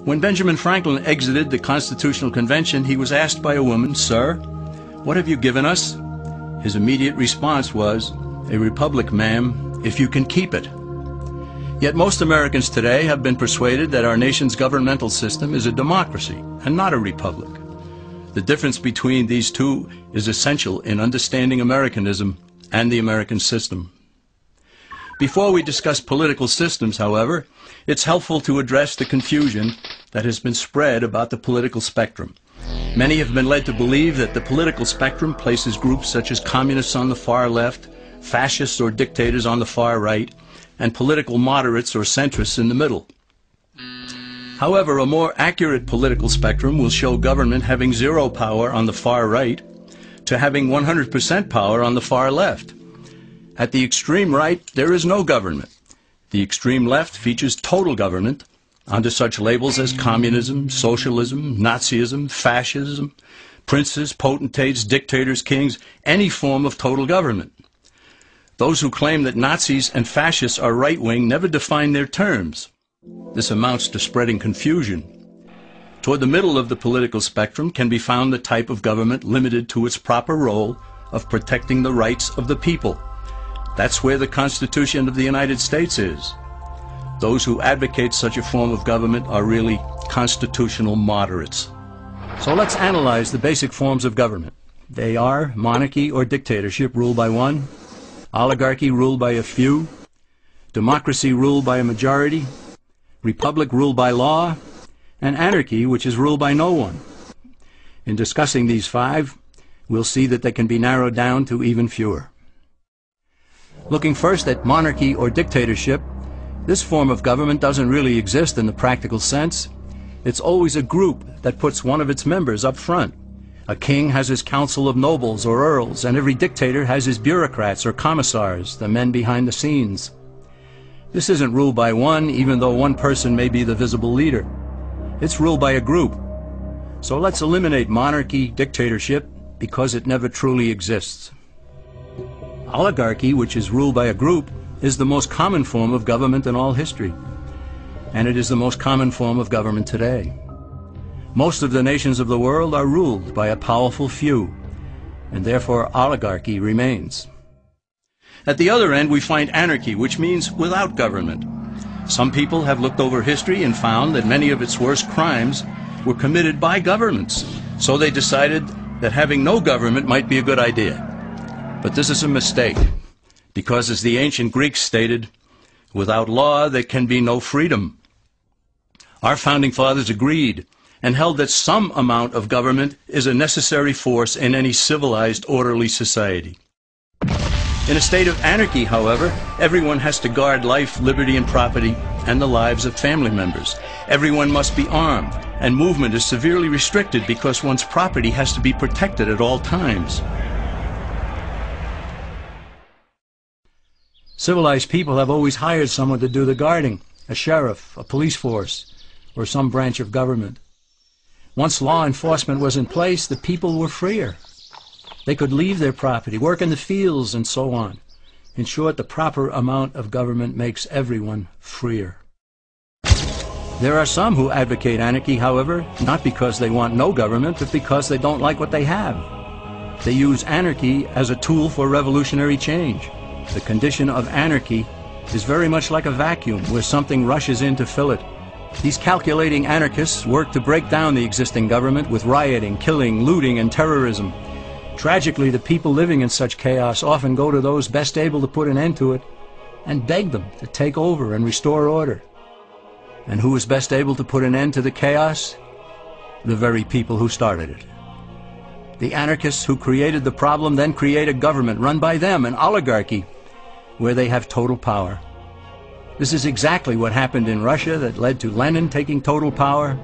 When Benjamin Franklin exited the Constitutional Convention, he was asked by a woman, "Sir, what have you given us?" His immediate response was, "A republic, ma'am, if you can keep it." Yet most Americans today have been persuaded that our nation's governmental system is a democracy and not a republic. The difference between these two is essential in understanding Americanism and the American system. Before we discuss political systems, however, it's helpful to address the confusion that has been spread about the political spectrum. Many have been led to believe that the political spectrum places groups such as communists on the far left, fascists or dictators on the far right, and political moderates or centrists in the middle. However, a more accurate political spectrum will show government having zero power on the far right to having 100% power on the far left. At the extreme right, there is no government. The extreme left features total government under such labels as communism, socialism, Nazism, fascism, princes, potentates, dictators, kings, any form of total government. Those who claim that Nazis and fascists are right-wing never define their terms. This amounts to spreading confusion. Toward the middle of the political spectrum can be found the type of government limited to its proper role of protecting the rights of the people. That's where the Constitution of the United States is. Those who advocate such a form of government are really constitutional moderates. So let's analyze the basic forms of government. They are monarchy or dictatorship ruled by one, oligarchy ruled by a few, democracy ruled by a majority, republic ruled by law, and anarchy, which is ruled by no one. In discussing these five, we'll see that they can be narrowed down to even fewer. Looking first at monarchy or dictatorship, this form of government doesn't really exist in the practical sense. It's always a group that puts one of its members up front. A king has his council of nobles or earls, and every dictator has his bureaucrats or commissars, the men behind the scenes. This isn't ruled by one, even though one person may be the visible leader. It's ruled by a group. So let's eliminate monarchy, dictatorship, because it never truly exists. Oligarchy, which is ruled by a group, is the most common form of government in all history. And it is the most common form of government today. Most of the nations of the world are ruled by a powerful few, and therefore oligarchy remains. At the other end, we find anarchy, which means without government. Some people have looked over history and found that many of its worst crimes were committed by governments, so they decided that having no government might be a good idea. But this is a mistake, because as the ancient Greeks stated, without law there can be no freedom. Our founding fathers agreed and held that some amount of government is a necessary force in any civilized, orderly society. In a state of anarchy, however, everyone has to guard life, liberty, and property, and the lives of family members. Everyone must be armed, and movement is severely restricted because one's property has to be protected at all times. Civilized people have always hired someone to do the guarding, a sheriff, a police force, or some branch of government. Once law enforcement was in place, the people were freer. They could leave their property, work in the fields, and so on. In short, the proper amount of government makes everyone freer. There are some who advocate anarchy, however, not because they want no government, but because they don't like what they have. They use anarchy as a tool for revolutionary change. The condition of anarchy is very much like a vacuum where something rushes in to fill it. These calculating anarchists work to break down the existing government with rioting, killing, looting, and terrorism. Tragically, the people living in such chaos often go to those best able to put an end to it and beg them to take over and restore order. And who is best able to put an end to the chaos? The very people who started it. The anarchists who created the problem then create a government run by them, an oligarchy, where they have total power. This is exactly what happened in Russia that led to Lenin taking total power,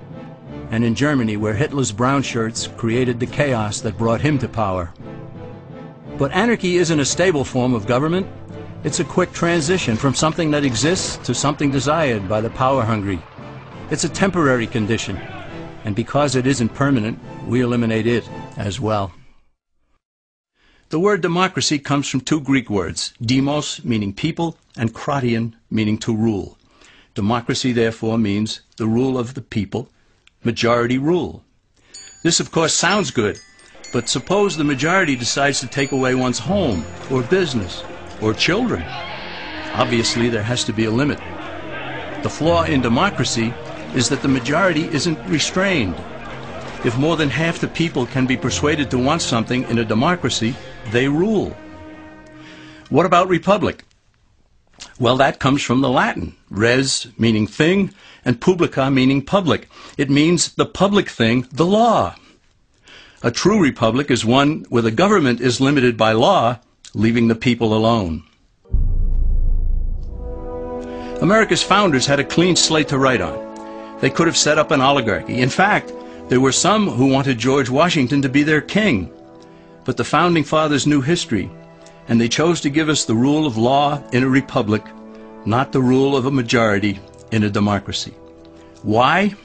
and in Germany where Hitler's brown shirts created the chaos that brought him to power. But anarchy isn't a stable form of government. It's a quick transition from something that exists to something desired by the power-hungry. It's a temporary condition, and because it isn't permanent, we eliminate it as well. The word democracy comes from two Greek words, demos, meaning people, and kratein, meaning to rule. Democracy, therefore, means the rule of the people, majority rule. This, of course, sounds good, but suppose the majority decides to take away one's home, or business, or children. Obviously, there has to be a limit. The flaw in democracy is that the majority isn't restrained. If more than half the people can be persuaded to want something in a democracy, they rule. What about republic? Well, that comes from the Latin, res meaning thing, and publica meaning public. It means the public thing, the law. A true republic is one where the government is limited by law, leaving the people alone. America's founders had a clean slate to write on. They could have set up an oligarchy. In fact, there were some who wanted George Washington to be their king. But the Founding Fathers knew history, and they chose to give us the rule of law in a republic, not the rule of a majority in a democracy. Why?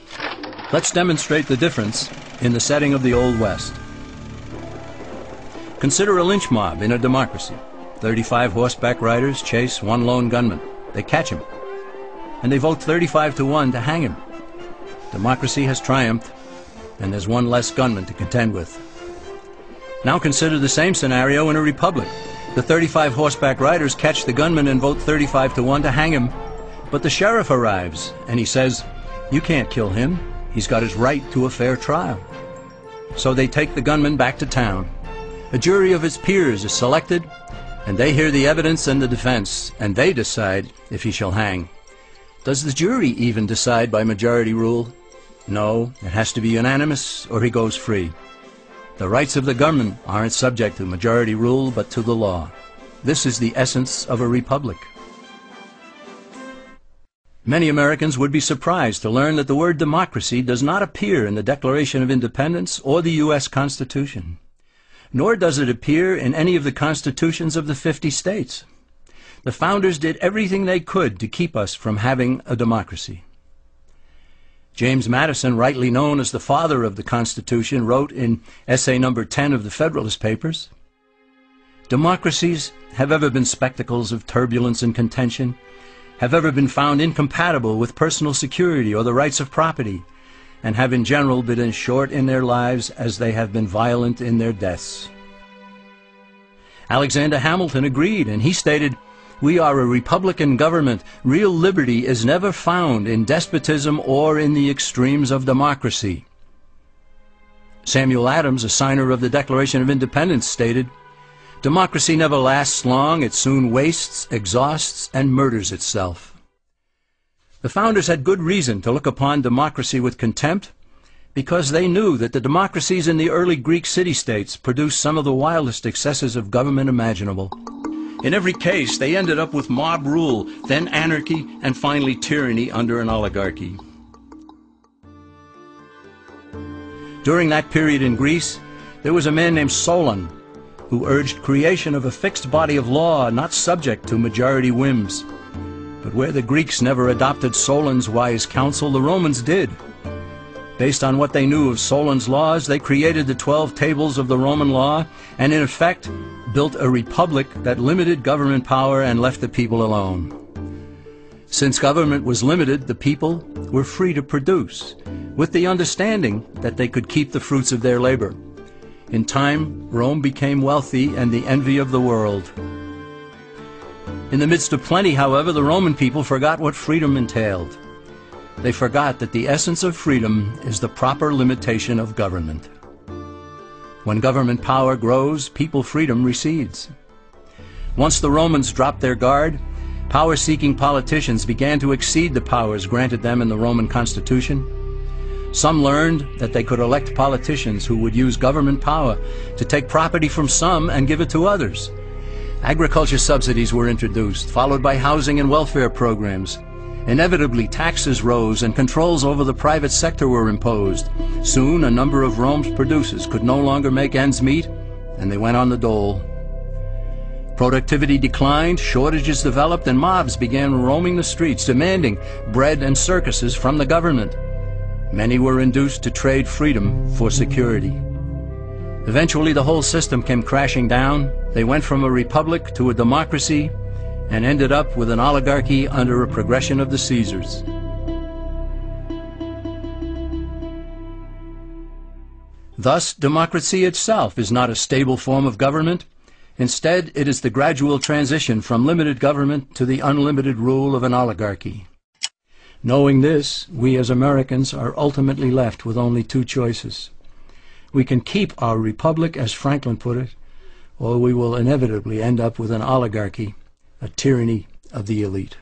Let's demonstrate the difference in the setting of the Old West. Consider a lynch mob in a democracy. 35 horseback riders chase one lone gunman. They catch him, and they vote 35 to 1 to hang him. Democracy has triumphed, and there's one less gunman to contend with. Now consider the same scenario in a republic. The 35 horseback riders catch the gunman and vote 35 to 1 to hang him, but the sheriff arrives, and he says, "You can't kill him. He's got his right to a fair trial." So they take the gunman back to town. A jury of his peers is selected, and they hear the evidence and the defense, and they decide if he shall hang. Does the jury even decide by majority rule? No, it has to be unanimous or he goes free. The rights of the government aren't subject to majority rule but to the law. This is the essence of a republic. Many Americans would be surprised to learn that the word democracy does not appear in the Declaration of Independence or the U.S. Constitution, nor does it appear in any of the constitutions of the 50 states. The founders did everything they could to keep us from having a democracy. James Madison, rightly known as the father of the Constitution, wrote in essay number 10 of the Federalist Papers, "Democracies have ever been spectacles of turbulence and contention, have ever been found incompatible with personal security or the rights of property, and have in general been as short in their lives as they have been violent in their deaths." Alexander Hamilton agreed, and he stated, "We are a republican government. Real liberty is never found in despotism or in the extremes of democracy." Samuel Adams, a signer of the Declaration of Independence, stated, "Democracy never lasts long. It soon wastes, exhausts, and murders itself." The founders had good reason to look upon democracy with contempt, because they knew that the democracies in the early Greek city-states produced some of the wildest excesses of government imaginable. In every case, they ended up with mob rule, then anarchy, and finally tyranny under an oligarchy. During that period in Greece, there was a man named Solon, who urged creation of a fixed body of law not subject to majority whims. But where the Greeks never adopted Solon's wise counsel, the Romans did. Based on what they knew of Solon's laws, they created the 12 tables of the Roman law, and in effect built a republic that limited government power and left the people alone. Since government was limited, the people were free to produce, with the understanding that they could keep the fruits of their labor. In time, Rome became wealthy and the envy of the world. In the midst of plenty, however, the Roman people forgot what freedom entailed. They forgot that the essence of freedom is the proper limitation of government. When government power grows, people freedom recedes. Once the Romans dropped their guard, power-seeking politicians began to exceed the powers granted them in the Roman Constitution. Some learned that they could elect politicians who would use government power to take property from some and give it to others. Agriculture subsidies were introduced, followed by housing and welfare programs. Inevitably, taxes rose and controls over the private sector were imposed. Soon, a number of Rome's producers could no longer make ends meet, and they went on the dole. Productivity declined, shortages developed, and mobs began roaming the streets, demanding bread and circuses from the government. Many were induced to trade freedom for security. Eventually, the whole system came crashing down. They went from a republic to a democracy, and ended up with an oligarchy under a progression of the Caesars. Thus, democracy itself is not a stable form of government. Instead, it is the gradual transition from limited government to the unlimited rule of an oligarchy. Knowing this, we as Americans are ultimately left with only two choices. We can keep our republic, as Franklin put it, or we will inevitably end up with an oligarchy, a tyranny of the elite.